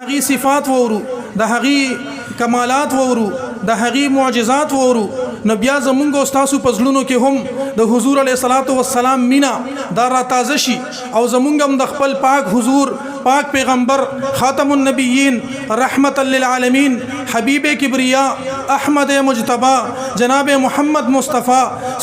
هغي صفات وورو د هغي کمالات وورو د هغي معجزات وورو نو بیا زمونږ استاسو پزلونو کې هم د حضور علیه الصلاۃ والسلام مینا دا را تازه شي او زمونږ هم د خپل پاک حضور پاک پیغمبر خاتم النبیین رحمت للعالمین حبیب کبریا احمد مجتبی جناب محمد مصطفی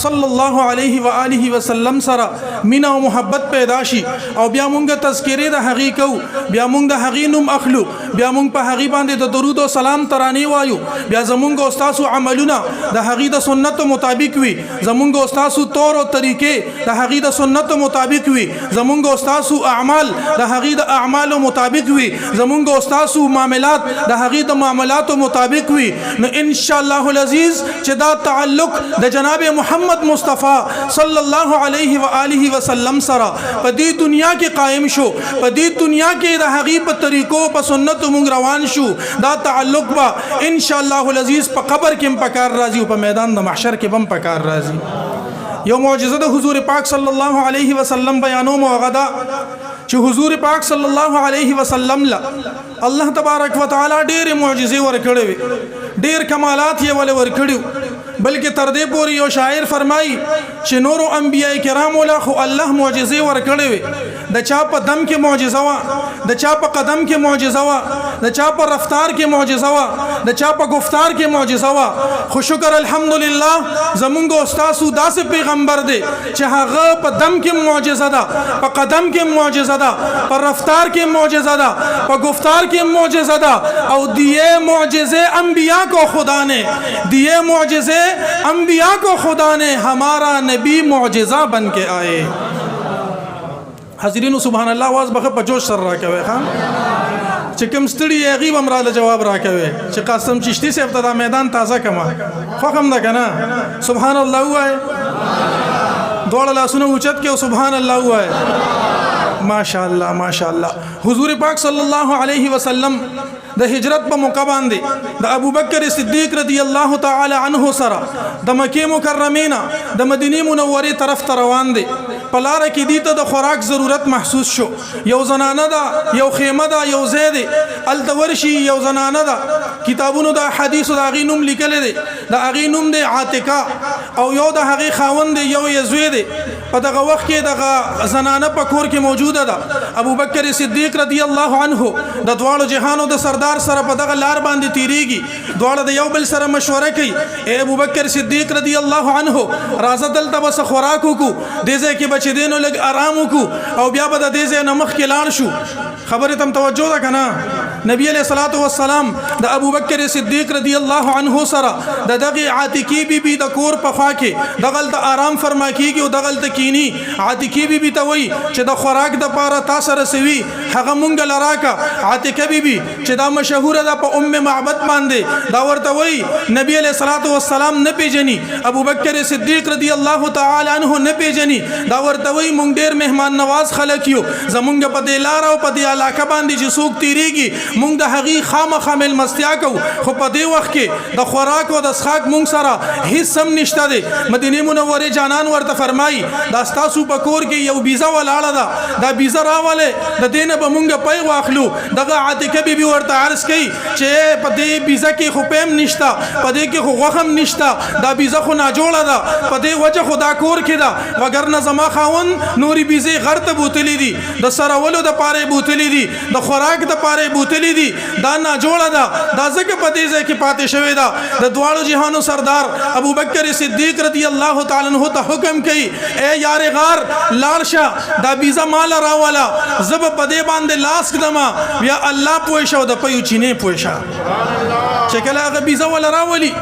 صلی الله علیه و آله وسلم سره مینا او محبت پیدا شي او بیا مونږ تذکره د هغي کو بیا مونږ د هغي نوم اخلو بیا مونږ په هغي باندې د درود او سلام ترانه وایو بیا زمونږ استادو عملونه د هغي د سنت مطابق وي زمونږ استادو طور او طریقې د هغي د سنت مطابق وي زمونږ استادو اعمال د هغي د اعمال مطابق وي زمونږ استادو معاملات د هغي د معاملات مطابق وي نو ان شاء الله العزیز چې دا تعلق د جناب محمد مصطفی صلی الله علیه و آله وسلم سره په دې دنیا کې قائم شو په دې دنیا کې د هغي په طریقو په سنت مونږ روان شو دا تعلق با ان شاء الله العزیز په قبر کې هم پکار راځي او په میدان د محشر کې هم پکار راځي یو معجزه د حضور پاک صلی الله علیه وسلم بیانوم او غدا چې حضور پاک صلی الله علیه وسلم لا الله تبارک وتعالى ډېر معجزې ورکړې وي ډېر کمالات یې ول ورکړو بلکې تر دې پورې یو شاعر فرمایي چې نورو انبیاء کرام له خو الله معجزې ورکړې وي د چا په دم کې معجزه وا د چا په قدم کې معجزه وا د چا په رفتار کې معجزه وا د چا په گفتار کې معجزه وا خو شکر الحمدلله زمونږ استاد داسې پیغمبر دی چې هغه په دم کې معجزه ده په قدم کې معجزه ده په رفتار کې معجزه ده په گفتار کې معجزه ده او دیے معجزے انبیاء کو خدا نے دیے معجزے انبیاء کو خدا نے ہمارا نبی معجزہ بن کے آئے حاضرینو سبحان الله आवाज بخه په جوش سره راکوي ها چې کوم ستړي غیب امراله جواب راکوي چې قاسم چشتی سے ابتدا میدان تازه کما خو هم ده کنه سبحان الله وای دوړ لاسونه اوچت کې سبحان الله وای ماشاءالله ماشاءالله حضور پاک صلی الله علیه وسلم د هجرت په موقع باندې د ابوبکر صدیق رضی الله تعالی عنہ سره د مکه مکرمه د مدینه منوره طرف ته روان دي پلار کې دي ته د خوراک ضرورت محسوس شو یو زنانه ده یو خیمه ده یو زید التورشی یو زنانه ده کتابونو د حدیث د اغینوم لیکل دي د اغینوم د عاتقه او یو د هغه خاوند یو یزوی دي په دغه وخت کې دغه زنانه په کور کې موجوده ده ابوبکر صدیق رضی الله عنه د دوالو جهانو د سردار سره په دغه لار باندې تیریږي دوالو د یو بل سره مشوره کوي اے ابوبکر صدیق رضی الله عنه راځه دلته بس خوراک وکړو دې ځکه چې دینو لګ آرام وکړو او بیا به د دې ځای نمخ کې لاړ شو خبره تم توجه ده کنه نبی علیہ الصلوۃ والسلام د ابوبکر صدیق رضی الله عنه سره د دغه عاتقی بی د کور په خوا کې دغل د آرام فرما کیږي او دغل د کینی عاتقی بی ته وای چې د خوراک د پاره تاسو رسوي هغه مونږ لراکا عاتقه بی چې دا مشهور ده په ام معبد باندې دا ورته وای نبی علیہ الصلوۃ والسلام نه پیژني ابوبکر صدیق رضی الله تعالی عنہ نه پیژني دا ورته وای مونږ ډیر مهمان نواز خلک یو زمونږ په دې لار او په دې علاقه باندې چې څوک تیریږي مونږ د هغي خامخا مل مستیا کو خو په دې وخت کې د خوراک او د اسخاک مونږ سره هیڅ سم نشته دي مدینه منوره جانان ورته فرمایي دا تاسو په کور کې یو بیزه ولاړه ده دا بیزه راواله د دینه به مونږ پي واخلو دغه عاتقه بي ورته عرض کوي چې په دې بیزه کې خو پېم نشته په دې کې خو غوخم نشته دا بیزه خو نه جوړه ده په دې وجه خدا کور کې ده وګرنه زما خاون نوري بیزه غرته بوتلې دي د سرولو د پاره بوتلې دي د خوراک د پاره بوتلې دي دا نه جوړه ده دا ځکه په دې ځای کې پاتې شوی ده د دوالو جهانو سردار ابوبکر صدیق رضی الله تعالی عنہ ته حکم کوي اے یار غار لارشه دا بیزه مال راواله زب په دې باندې لاس کدما یا الله پوه شو د پيو چینه پوه شو چې کله هغه بیزه ول راولي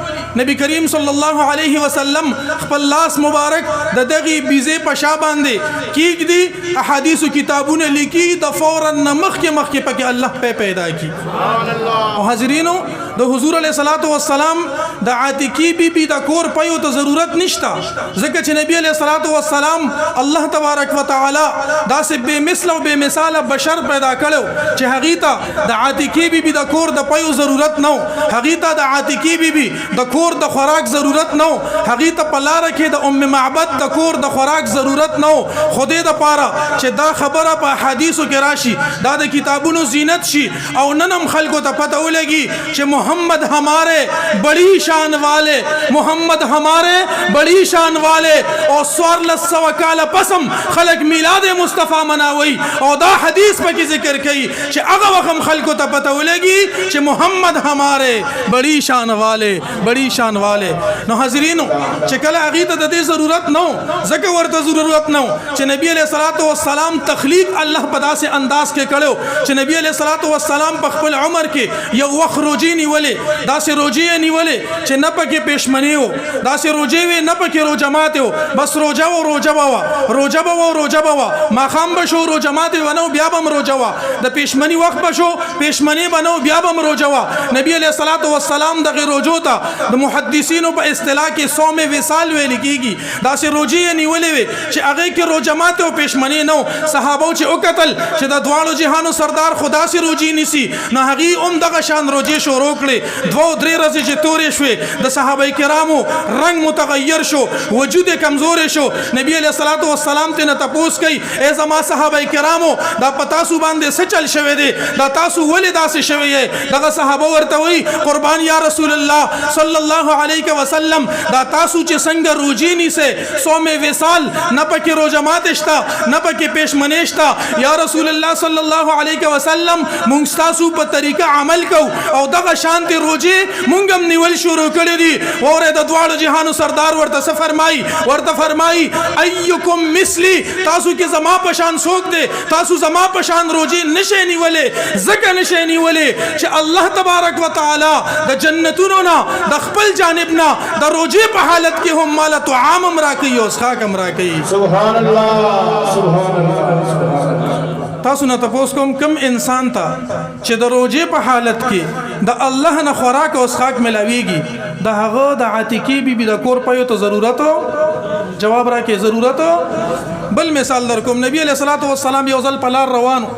نبی کریم صلی الله علیه وسلم خپل لاس مبارک د دغه بیزه په شا باندې کیږي احادیث کتابونه لیکي د فورا مخ کې پکې الله پیدا کی او حاضرینو د حضور علیه الصلاۃ والسلام د عاتقی بی د کور پيو ته ضرورت نشتا ځکه چې نبی علیه الصلاۃ والسلام الله تبارک وتعالى داسې بے مثل او بے مثال بشر پیدا کړو چې هغه ته د عاتقی بی د کور د پيو ضرورت نو هغه ته د عاتقی بی د کور کور د خوراک ضرورت نو هغه ته پلار کې د ام معبد د کور د خوراک ضرورت نو خدای د پاره چې دا خبره په حدیثو کې راشي دا د کتابونو زینت شي او ننم خلکو ته پته ولګي چې محمد ہمارے بڑی شان والے محمد ہمارے بڑی شان والے اور سوار لسو کالا پسم خلق میلاد مصطفیٰ مناوی اور دا حدیث پا کی ذکر کئی کہ اگا وقم خلقو تا پتہ لگی کہ محمد ہمارے بڑی شان والے نو حضرینو کہ کل عقیدت دے ضرورت نو زکر ورطا ضرورت نو کہ نبی علیہ السلام تخلیق اللہ پدا سے انداز کے کڑو کہ نبی علیہ السلام پخپل عمر کے یو وقت روجی نیولے دا سے روجی نیولے کہ نپا کے پیشمنی ہو دا سے روجی وی نپا کے روجمات ہو بس روجہ بوا ما خام بشو روجمات بنو بیابم روجوا دا پیشمنی وقت بشو پیشمنی بنو بیابم روجوا نبی علیہ السلام دا غیر روجو تا دا محدثینو پا اصطلاح کے 100 وصال وے لکی گی دا سے روجی نیولے وے چھ اگے کے روجمات ہو پیشمنی نو صحابو چھ اکتل چھ دا دوالو جہانو سردار خدا سے روجی نیسی نا حقی دا شان روجی شو روکلے دو درے رزی چھ تورے شوے دا صحابہ کرامو رنگ متغیر شو وجود کمزور شو نبی علیہ السلام تے نہ تپوس کئی اے زما صحابہ کرامو دا پتاسو باندے سچل شوے دے دا تاسو ولی دا سے شوے ہے دا صحابہ ورتوئی قربان یا رسول اللہ صلی اللہ علیہ وسلم دا تاسو چے سنگ روجینی سے 100 وصال نہ پکی روجمات اشتا نہ پکی پیش منیشتا یا رسول اللہ صلی اللہ علیہ وسلم منگستاسو پا طریقہ عمل کو او دا شانتی روجی منگم نیول شروع کردی دی اور دا دوالو جہانو سردار ورتا فرمائی ایکم مثلی تاسو کی زما پشان سوک دے تاسو زما پشان روجی نشینی ولے زکا نشینی ولے کہ اللہ تبارک و تعالی دا جنتونونا دا خپل جانبنا دا روجی پا حالت کی ہم مالا تو عام امرا کئی اس خاک امرا کئی سبحان اللہ سبحان اللہ تاسو نہ تپوس کوم کم انسان تا چې د روجې په حالت کې د الله نه خوراک او اسخاک ملاويږي د هغه د عتیقی بی د کور پيو ته ضرورت جواب را کې ضرورت بل مثال در کوم نبی علیہ الصلوۃ والسلام یو ځل پلار روانو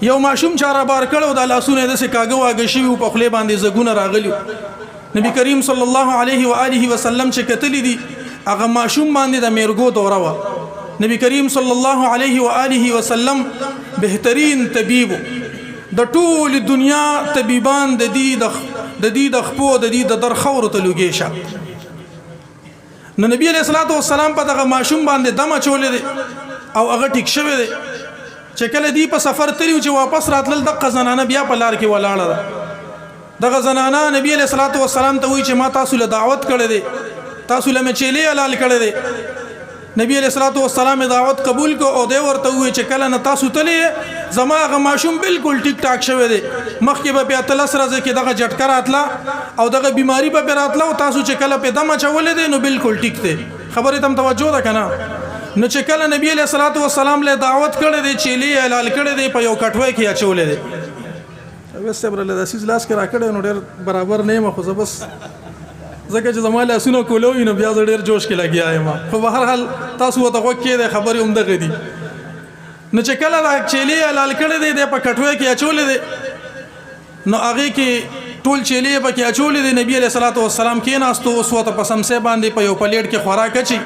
یو ماشوم چاره بار کړو د لاسونه د سکاګو واګشي په خله باندې زګونه راغلی نبی کریم صلی الله علیه و آله وسلم چې کتلی دي هغه ماشوم باندې د میرګو دوره و نبی کریم صلی الله علیه و آله وسلم بهترین طبیب د ټول دنیا طبيبان د دې د خپو د دې د درخور ته لګیشه نو نبی علیہ الصلوۃ والسلام په دغه ماشوم باندې دمه چولې دي او هغه ټیک شوی دی چې کله دی په سفر تریو چې واپس راتلل د قزنانه بیا په لار کې ولاړه ده دغه زنانه نبی علیہ الصلوۃ والسلام ته وی چې ما تاسو له دعوت کړې دي تاسو له چيلي حلال کړې دي نبی علیہ الصلوۃ والسلام دعوت قبول کو او دی ورته وی چې کله نه تاسو تلې زما هغه ماشوم بالکل ټیک ټاک شوی دی مخکې به په تلس راځي کې دغه جټکر اتلا او دغه بیماری په راتلا او تاسو چې کله په دمه چولې دي نو بالکل ټیک دی خبره تم توجه ده کنه نو چې کله نبی علیہ الصلوۃ والسلام له دعوت کړې دي چيلي حلال کړې دي په یو کټوي کې اچولې دي وسته بر له داسې لاس کې راکړې نو ډېر برابر نه مخه بس زکه چې زماله اسونو کولوي نو بیا ډېر جوش کې لګیا یم په بهر حال تاسو ته وکړې د خبرې عمده غدي نو چې کله دا چيلي حلال کړې دي په کټوي کې اچولې دي نو هغه کې ټول چيلي په کې اچولې دي نبی علیہ الصلوۃ والسلام کې ناستو اوس وته په سمسه باندې په یو پلیټ کې خوراک اچي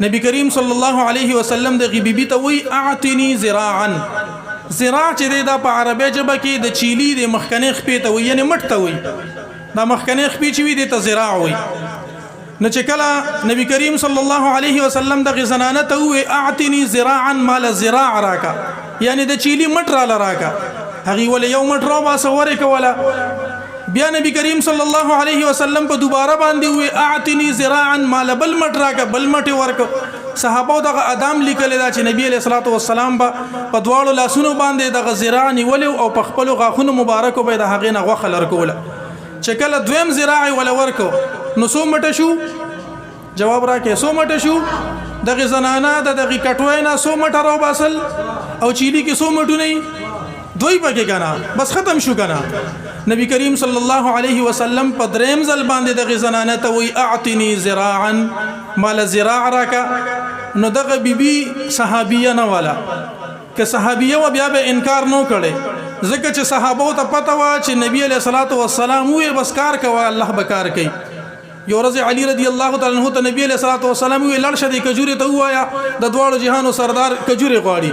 نبی کریم صلی الله علیه وسلم د غبیبی ته وی اعتنی ذراعا ذراع چې دا په عربی ژبه کې د چيلي د مخکنی خپې ته وی یعنی مټ ته وی دا مخکنی خپې چې وی د ته ذراع وی نو چې کله نبی کریم صلی الله علیه وسلم د غزنانه ته وی اعتنی ذراعا مال ذراع راکا یعنی د چيلي مټ را لراکا هغه ول یو مټ را باسوره کولا بیا نبی کریم صلی الله علیه وسلم په دوباره باندې وی اعتنی ذراعا مال بل مټ راکا بل مټ ورک صحابه دغه ادم لیکل دا چې نبی علیہ الصلوۃ والسلام په دواړو لاسونو باندې دغه ذراع نیول او په خپل غاخونو مبارک به د هغه نه غوخه لرکوله چې کله دویم ذراع ولا ورکو نو سو مټه شو جواب راکې سو مټه شو دغه زنانه دغه کټوي نه سو مټه راو باسل او چيلي کې سو مټو نه دوی پکې کنه بس ختم شو کنه نبی کریم صلی الله علیه وسلم په دریم ځل باندې دغه زنانه ته وی اعتنی ذراعا مال ذراع راکا نو دغه بیبي صحابیه نه والا که صحابیه و بیا به انکار نو کړي ځکه چې صحابو ته پته وا چې نبی علیہ الصلوۃ والسلام وی بس کار کوي الله به کار کوي یو ورځ علي رضی الله تعالی عنہ ته نبی علیہ الصلوۃ والسلام وی لاړ شه د کجوري ته وایا د دواړو جهانو سردار کجوري غواړي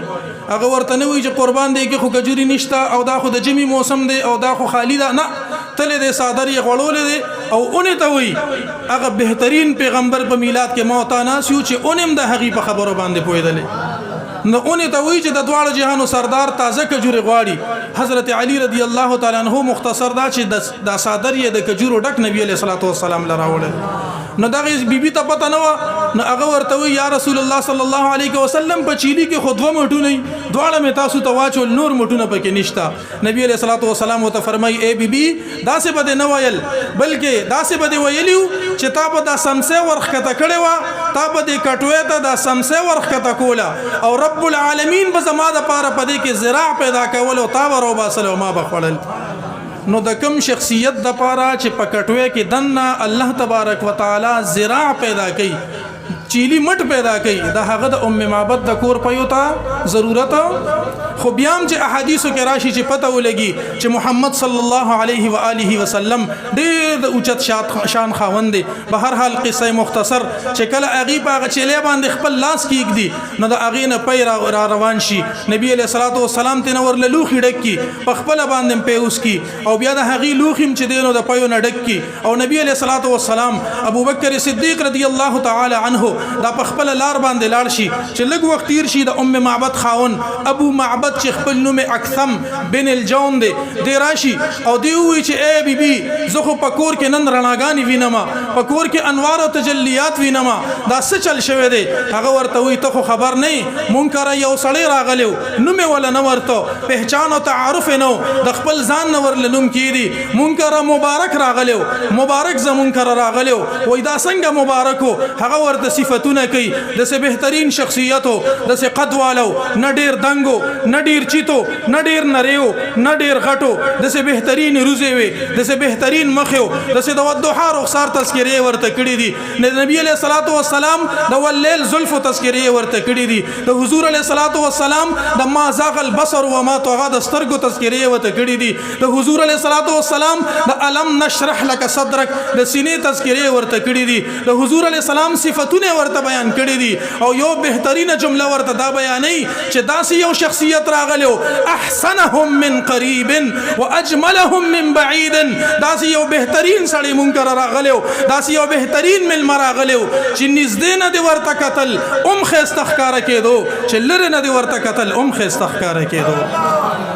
هغه ورته نه وی چې قربان دی کې خو کجوري نشته او دا خو د جمی موسم دی او دا خو خالی ده نه تل دې صادر یې غړولې دی او اونې ته وی هغه بهترین پیغمبر په میلاد کې موتا ناسیو چې اونم د هغې په خبرو باندې پوهېدلې نو اونې ته وی چې د دواړو جهانو سردار تازه کجوري غواړي حضرت علي رضی الله تعالی عنہ مختصر دا چې دا صادر یې د کجورو ډک نبی علیہ الصلوۃ والسلام لراوړل نو دغه بیبي ته پته نه و نو هغه ورته وی یا رسول الله صلی الله علیه وسلم په چیلی کې خو دوه مټونه دواړه مې تاسو ته واچول نور مټونه پکې نشته نبی علیہ الصلوۃ والسلام ته فرمای اے بیبي داسې بده نه ویل بلکې داسې بده ویلیو چې تا په دا سمسه ورخته کړي وا تا په دې کټوي ته دا سمسه ورخته کوله او رب العالمین به زما د پاره پدې کې زراع پیدا کول او تا ورو باسل او ما بخړل نو د کم شخصیت د پاره چې پکټوي کې دنه الله تبارک وتعالى زراع پیدا کړي چیلی مټ پیدا کړي د هغه د ام معبد د کور پيوتا ضرورت خو بیام چې احادیثو کې راشي چې پته ولګي چې محمد صلی الله علیه و آله وسلم ډېر د اوچت شان خاوند دی به هر حال قصه مختصر چې کله اغي په چيلې باندې خپل لاس کېږدي نو د اغي نه پي را روان شي نبی علیہ الصلوۃ والسلام ته نور له لوخي ډک کی په خپل باندې پیوس کی او بیا د هغي لوخیم چې دینو د پيو نه ډک کی او نبی علیہ الصلوۃ والسلام ابو بکر صدیق رضی الله تعالی عنہ دا په خپل لار باندې لاړ شي چې لږ وخت تیر شي د ام معبد خاون ابو معبد چې خپل نوم اکثم بن الجون دی راشي او دی وی چې اے بیبي زه خو په کور کې نن رڼاګانې وینم په کور کې انوار او تجلیات وینم دا څه چل شوی دی هغه ورته وی ته خو خبر نه منکر یو سړی راغلو نوم ولا نه ورته پہچان او تعارف نه د خپل ځان نه ورل نوم کیدی منکر مبارک راغلو مبارک ز منکر راغلو وای دا څنګه مبارکو هغه ورته صفاتونه کوي د څه بهترین شخصیتو د څه قد والو نه ډیر دنګو نه ډیر چیتو نه ډیر نریو نه ډیر غټو د څه بهترین روزي وي د څه بهترین مخو د څه د ودوحه رخصار تذکرې ورته کړې دي نبی علیہ الصلوۃ والسلام د واللیل زلف تذکرې ورته کړې دي د حضور علیہ الصلوۃ والسلام د ما زاغ البصر و ما طغى د سترګو تذکرې ورته کړې دي د حضور علیہ الصلوۃ والسلام د الم نشرح لك صدرك د سینې تذکرې ورته کړې دي د حضور علیہ السلام صفاتونه ورته بیان کړې دي او یو بهترینه جمله ورته دا بیانې چې داسې یو شخصیت راغلو احسنهم من قریب واجملهم من بعید داسې یو بهترین سړی منکر راغلو داسې یو بهترین مل راغلو چې نږدې نه دی ورته قتل خستخکار کېدو چې لره نه دی ورته قتل خستخکار کېدو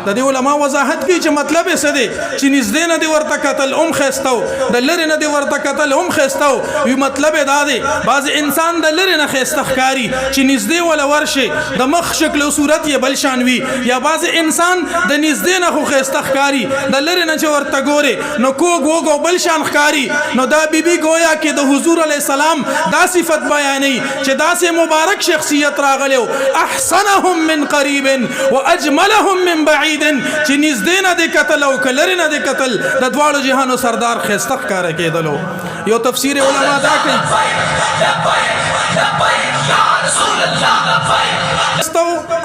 د دې علما وضاحت کوي چې مطلب یې څه دی چې نږدې نه دی ورته قتل خستو د لره نه دی ورته قتل خستو وی مطلب دا دی بعض انسان د لره نه خستخکاری چې نږدې ولا ورشه د مخ شکل او صورت یې بل شان وی یا بعض انسان د نږدې نه خو خستخکاری د لره نه چې ورته ګوره نو کوګو بل شان ښکاری نو دا بیبي گویا کې د حضور علی السلام دا صفت بیانې چې دا سه مبارک شخصیت راغلو احسنهم من قریب واجملهم من بعید چې نږدې نه د قتل او کلر نه د قتل د دواړو جهانو سردار خستخکار کېدلو یو تفسیر علما دا کوي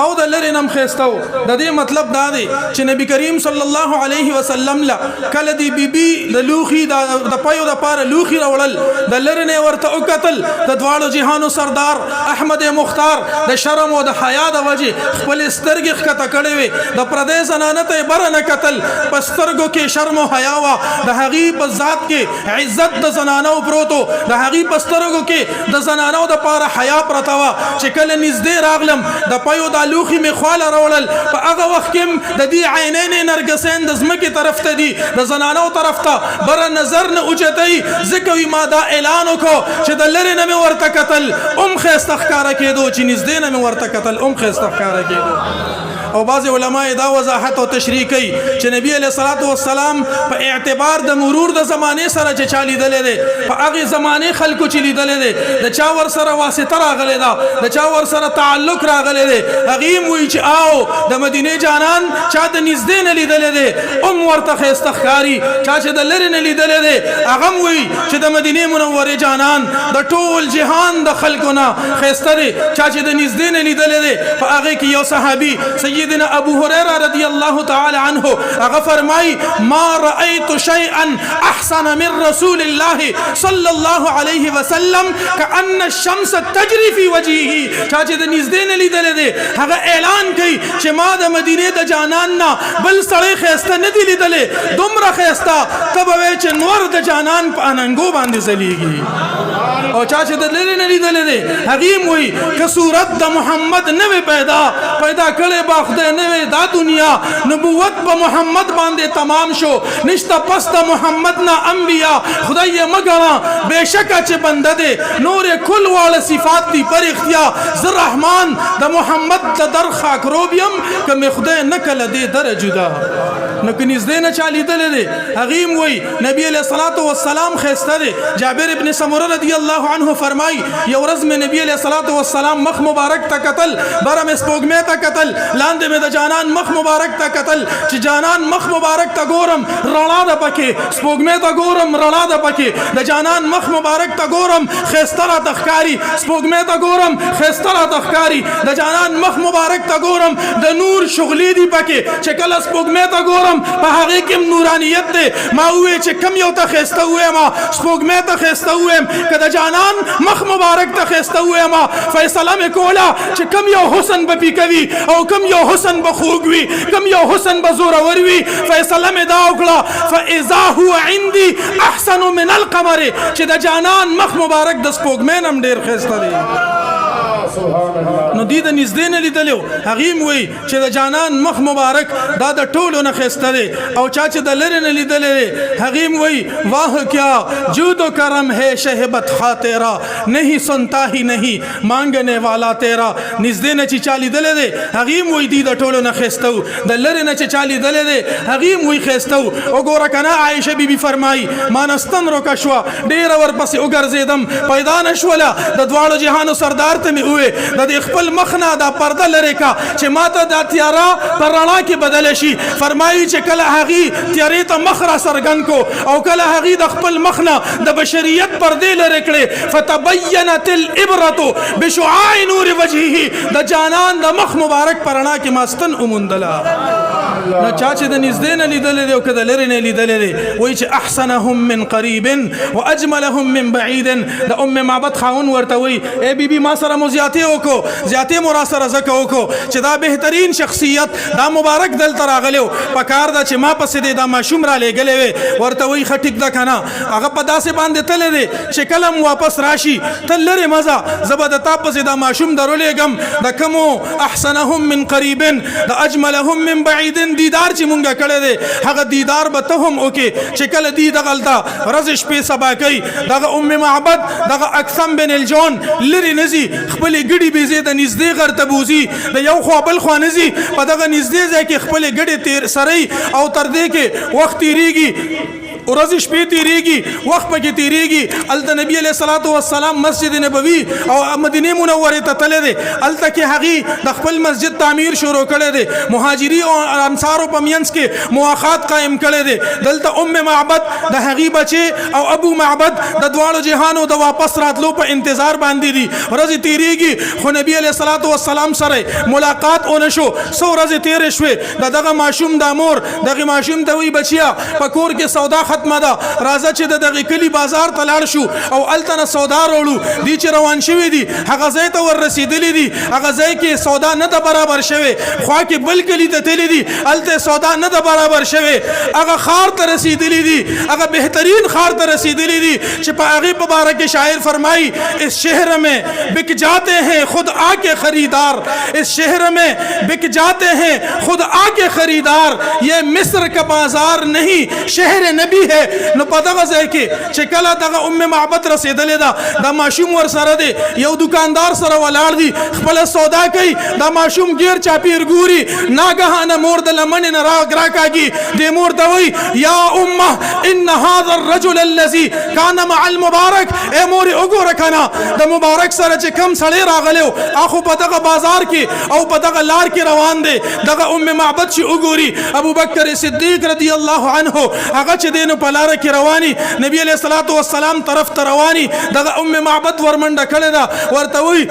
او د لری نم خستو د دې مطلب دا دی چې نبی کریم صلی الله علیه وسلم لا کله دی بیبي د لوخي د پيو د پاره لوخي راولل د لری نه ورته او قتل د دواړو جهانو سردار احمد مختار د شرم او د حیا د وجه خپل سترګې خطه کړې وي د پردیس زنانه ته برنه قتل پسترګو کې شرم او حیا وا د هغي په ذات کې عزت د زنانو پروتو د هغي پسترګو کې د زنانو د پاره حیا پرتاوا چې کله نږدې راغلم د پيو د لوخي می خواله راولل په هغه وخت کې د دې عینین نرګسین د زمکه طرف ته دي د زنانو طرف ته بر نظر نه اوچتای زکوي ما دا اعلان وکړو چې د لری نه ورته قتل خستخکار کېدو چې نږدې نه ورته قتل خستخکار کېدو او بعض علماء دا وضاحت او تشریح کوي چې نبی علیہ الصلوۃ والسلام په اعتبار د مرور د زمانه سره چې چالي دلې ده په هغه زمانه خلکو چې لیدلې ده د چا ور سره واسطه راغلې ده د چا ور سره تعلق راغلې ده هغه وی چې آو د مدینه جانان چا د نږدې نه لیدلې ده ورته خستخکاری چا چې د لری نه لیدلې ده هغه وی چې د مدینه منوره جانان د ټول جهان د خلکو نه خسته ده چا چې د نږدې نه لیدلې ده په هغه کې یو صحابي سید سیدنا ابو هريره رضی اللہ تعالی عنہ هغه فرمای ما رأيت شيئا احسن من رسول الله صلی الله علیه وسلم كأن الشمس تجري في وجهه. چا چې د نږدې نه لیدل دي هغه اعلان کوي چې ما د مدینه د جانان نه بل سړی خسته نه دی لیدل دومره خسته تبه چې نور د جانان په اننګو باندې زلیږي. او چا چې د لری نه لیدل دي هغه وي که صورت د محمد نه پیدا کړي با خدای نه دا دنیا نبوت په محمد باندې تمام شو نشته پس د محمد نه انبیا خدای مګرا بهشکه چې بنده دي نور کل والا صفات دی پر اختیار ز رحمان د محمد د در خاک روبیم که خدای نکله دی در جدا نو کنيز دینه چالي دلې هغه وي نبی علیہ الصلوۃ والسلام خسته دي. جابر ابن سمره رضی الله عنه فرمای یو ورځ میں نبی علیہ الصلوۃ والسلام مخ مبارک تا قتل برم سپوږمې تا قتل لاندې مې د جانان مخ مبارک تا قتل چې جانان مخ مبارک تا ګورم رڼا ده پکې سپوږمې تا ګورم رڼا ده پکې د جانان مخ مبارک تا ګورم خسته را تخکاری سپوږمې تا ګورم خسته را تخکاری د جانان مخ مبارک تا ګورم د نور شغلی دی پکې چې کله سپوږمې تا ګورم په هغه کې نورانیت ده. ما وې چې کم یو ته خسته وې ما سپوږمې ته خسته وې کله جانان مخ مبارک ته خسته وې ما فیصله مې کوله چې کم یو حسن به پی کوي او کم یو حسن به خوږ وي کم یو حسن به زورور وي. فیصله مې دا وکړه فاذا هو عندي احسن من القمر چې د جانان مخ مبارک د سپوږمې نم ډیر خسته دی. نو دی د نږدې نه لیدلو هغه وي چې د جانان مخ مبارک دا د ټولو نه خسته دی او چا چې د لری نه لیدلې هغه وي واه کیا جود و کرم ہے شہبت خاطرہ نہیں سنتا ہی نہیں مانگنے والا تیرا. نږدې نه چې چالي دلې هغه وي دی د ټولو نه خسته د لری نه چې چالي دلې هغه وي خسته. وګوره کنه عائشه بیبي فرمای ما نستن رو کا شوا ډیر ور پسې وګرځیدم پیدا نشولا د دواړو جهانو سردار ته می د خپل مخنا دا پرده لري کا چې ماته دا تیارا پر رڼا کې بدل شي. فرمایي چې کله هغه تیارې ته مخ را سرګن کو او کله هغه د خپل مخنا د بشریت پرده لري کړي فتبینت الابره بشعاع نور وجهه د جانان د مخ مبارک پر رڼا کې ماستن اومندلا. نو چا چې د نږدې نه لیدلې او کده لري نه لیدلې وایي چې احسنهم من قریب واجملهم من بعید. د معبد خاون ورته وایي ای بیبي ما سره مو زیاته مو را سره زکه وکړو چې دا بهترین شخصیت دا مبارک دلته راغلو پکار دا چې ما پسې دا ماشوم را لګلې وي ورته وایي خټیک دا کنه هغه په داسې باندې تللی دی چې کلم واپس راشي تل لري مزه زبر د تا پسې دا ماشوم درولېږم د کومو احسنهم من قریب د اجملهم من بعید دیدار چې مونږه کړی دی هغه دیدار به ته هم وکې چې کله دی دغلته ورځ شپې سبا کوي دغه معبد دغه اکثم بن الجون لري نزي خپل ګډي بيزي د نږدې غر ته بوزي د یو خو بل خو نزي په دغه نږدې ځای کې خپل ګډي تیر سري او تر دې کې وخت تیریږي ورځ شپې تیریږي وخت پکې تیریږي. الته نبی علیہ الصلوۃ والسلام مسجد نبوي او مدینه منوره ته تللی دی الته کې هغه د خپل مسجد تعمیر شروع کړی دی مهاجری او انصارو په مینس کې مواخات قائم کړی دی. دلته معبد د هغه بچي او ابو معبد د دواړو جهانو د واپس راتلو په انتظار باندې دي. ورځ تیریږي خو نبی علیہ الصلوۃ والسلام سره ملاقات ونشو سو ورځ تیر شوه دغه ماشوم د امور دغه ماشوم ته وی بچیا پکور کې سودا ختمه ده راځه چې دغه کلی بازار ته لاړ شو او التنه سودا وروړو دي چې روان شوی دي هغه ځای ته ور رسیدلی دي هغه ځای کې سودا نه ده برابر شوی خو کې بل کلی ته تللی دي الته سودا نه ده برابر شوی هغه خار ته رسیدلی دي هغه بهترین خار ته رسیدلی دي چې په هغه مبارک شاعر فرمای اس شهر میں بک جاتے ہیں خود آ کے خریدار اس شہر میں بک جاتے ہیں خود آ کے خریدار یہ مصر کا بازار نہیں شہر نبی ہے. نو په دغه ځای کې چې کله دغه معبد رسیدلې ده دا ماشوم ور سره دی یو دکاندار سره ولاړ دی خپل سودا کوي دا ماشوم غیر چاپیر ګوري ناګهانه مور د لمن نه راکاږي د مور ته وای یا امه ان هذا الرجل الذي كان مع المبارك اے مور وګوره کنه د مبارک سره چې کم سړی راغلو اخو په دغه بازار کې او په دغه لار کې روان دی دغه معبد چې وګوري ابو بکر صدیق رضی الله عنه هغه چې دین مجاهدینو په لار کې رواني نبی علیہ الصلوۃ والسلام طرف ته رواني دغه معبد ورمنډه کړې ده ورته وی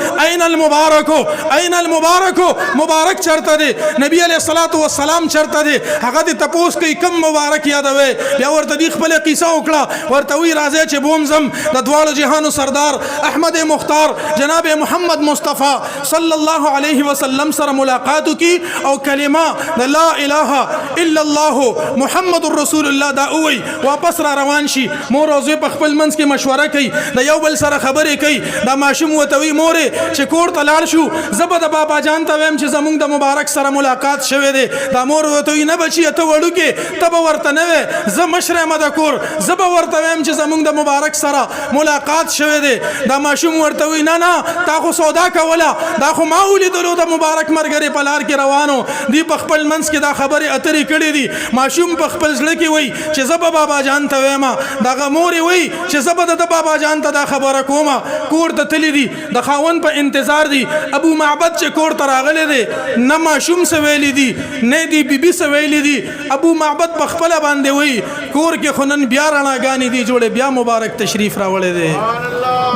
اين المبارک مبارک چرته دی نبی علیہ الصلوۃ والسلام چرته دی هغه د تپوس کوي کم مبارک یادوي بیا ورته دی خپل قصه وکړه ورته وی راځي چې بوم زم د دواړو جهانو سردار احمد مختار جناب محمد مصطفی صلی الله علیه وسلم سره ملاقات کی او کلمه د لا اله الا الله محمد رسول الله دا وی واپس را روان شي مور او زوی په خپل منځ کې مشوره کوي د یو بل سره خبرې کوي دا ماشوم وته وی مورې چې کور ته لاړ شو زبر د بابا جان ته ویم چې زمونږ د مبارک سره ملاقات شوه دی دا مور وته وی نه بچي ته وړو کې ته به ورته نه وې زه مشره مده کور زه به ورته ویم چې زمونږ د مبارک سره ملاقات شوه دی دا ماشوم ورته وی نه تا خو سودا کوله دا خو ما ولیدلو د مبارک مرګري په لار کې روانو دی په خپل منځ کې دا خبرې اترې کړې دي ماشوم په خپل ځل کې وی چې زه بابا جان ته ویم دا مور وی چې زه به د بابا جان ته دا خبره کوم کور ته تللی دي د خاون په انتظار دي ابو معبد چې کور ته راغلی دی نه ماشوم څه ویلی دي نه دی بیبي څه ویلی دي ابو معبد په خپله باندې وی کور کې خو نن بیا رڼاګانې دي جوړې بیا مبارک تشریف راوړی دی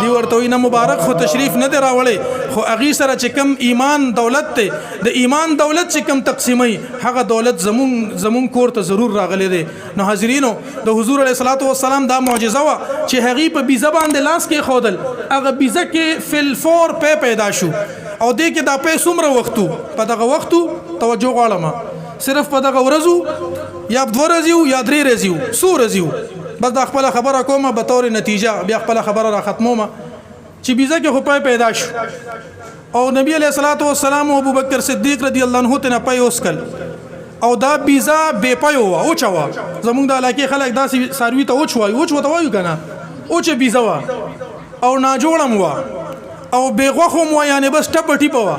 دی ورته وی نه مبارک خو تشریف نه دی راوړی خو هغې سره چې کم ایمان دولت دی د ایمان دولت چې کم تقسیموي هغه دولت زمون کور ته ضرور راغلی دی نو حاضرینو د حضور علیه الصلاۃ والسلام دا معجزه وه چې هغې په بیزه باندې لاس کې ښودل هغه بیزه کې فلفور پیدا شو او دې کې دا پی څومره وختو په دغه وختو توجه غواړم صرف په دغه ورځو یا 2 ورځې یا 3 ورځې څو ورځې بس دا خپله خبره کومه به طور نتیجه بیا خپله خبره را ختمومه چې بیزه کې خو پیدا شو او نبی علیہ الصلوۃ والسلام او ابوبکر صدیق رضی الله عنه ته پي اوسکل او دا بیزه بے پيو او چوا زمونږ د علاقې خلک داسې ساروي ته اوچ وته وایو کنه او چې بیزه وا او ناجوړم وا او بے غوخم وا یعنی بس ټپ ټیپ وا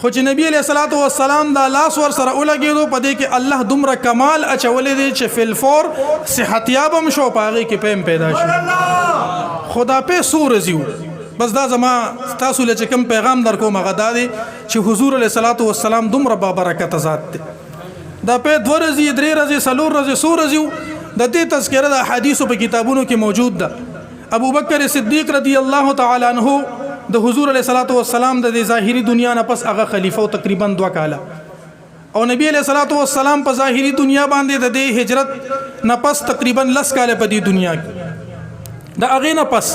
خو چې نبی علیہ الصلوۃ والسلام دا لاس ور سره ولګېدو په دې کې الله دومره کمال اچولې دی چې فلفور صحتیابم شو پاغي کې پم پیدا شو خدا په سورزیو بس دا زما تاسو له کوم پیغام در کوم غدا دی چې حضور علیه الصلوۃ والسلام دومره با برکت ذات دی دا په 2 ورځې 3 ورځې 4 ورځې 100 ورځې د دې تذکره د احادیثو په کتابونو کې موجود ده ابو بکر صدیق رضی الله تعالی عنہ د حضور علیه الصلوۃ والسلام د ظاهری دنیا نه پس هغه خلیفہ تقریبا 2 کاله او نبی علیہ الصلوۃ والسلام په ظاهری دنیا باندې د هجرت نه پس تقریبا 10 کاله په دې دنیا کې د هغې نه پس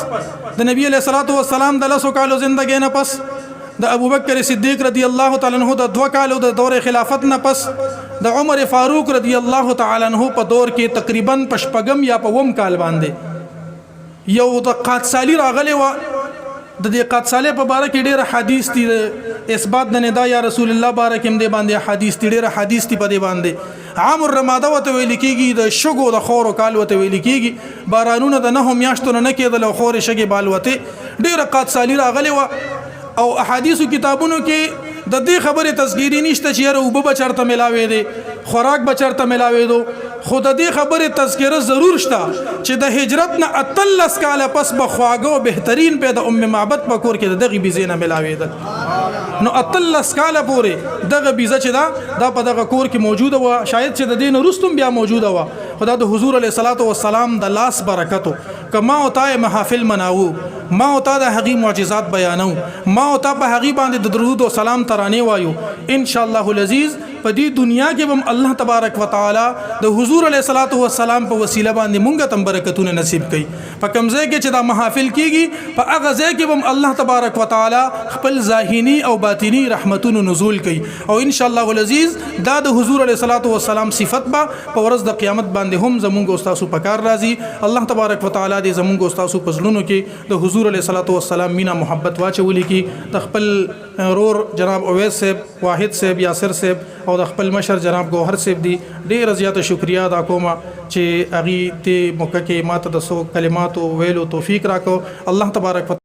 د نبی علیہ الصلوۃ والسلام د 10 کالو ژوندګۍ نه پس د ابو بکر صدیق رضی الله تعالی عنہ د 2 کالو د دور خلافت نه پس د عمر فاروق رضی الله تعالی عنہ په دور کې تقریبا پشپغم یا په 1 کال باندې یو د قادسالی راغلی و د دې قادسالی په باره کې ډېر حدیث دي اثبات د ندا یا رسول الله باره کې هم دې باندې حدیث دي ډېر حدیث دي په دې باندې عام الرماده وته ویل کېږي د شګو د خورو کال وته ویل کېږي بارانونه د 9 میاشتو نه کېدل او خورې شګې بال وته ډېر قادسالی راغلی و او احادیثو کتابونو کې د دې خبرې تذکیری نشته چې یاره اوبه به چېرته میلاوې دی خوراک به چېرته میلاوې دو خو د دې خبرې تذکره ضرور شته چې د هجرت نه 18 کاله پس به خواږه او بهترین په د معبد په کور کې د دغې بیزې نه میلاوېدل نو 18 کاله پورې دغه بیزه چې دا په دغه کور کې موجوده وه شاید چې د دې نه وروسته بیا موجوده وه خو دا د حضور علیه الصلوۃ والسلام د لاس برکتو که ما او تا محافل مناوو ما او تا د هغې معجزات بیانو ما او تا په هغې باندې د درود او سلام ترانې وایو ان شاء الله العزیز په دې دنیا کې هم الله تبارک وتعالى د حضور علیه الصلوۃ والسلام په وسیله باندې مونږ ته برکتونه نصیب کړي په کوم ځای کې چې دا محافل کیږي په هغه ځای کې هم الله تبارک وتعالى خپل ظاهري او باطنی رحمتونو نزول کوي او ان شاء الله العزیز دا د حضور علیه الصلوۃ والسلام صفت به په ورځ د قیامت باندې هم زمونږ او تاسو په کار راځي الله تبارک وتعالى دې زمونږ او تاسو په زړونو کې د حضور علیه الصلوۃ والسلام مینا محبت واچولي کې د خپل رور جناب اویس صاحب واحد صاحب یاسر صاحب او د خپل مشر جناب گوهر صاحب دی ډیر زیاته شکریا ادا کوم چې اغي ته موقع کې ماته د سو کلماتو ویلو توفیق راکو الله تبارک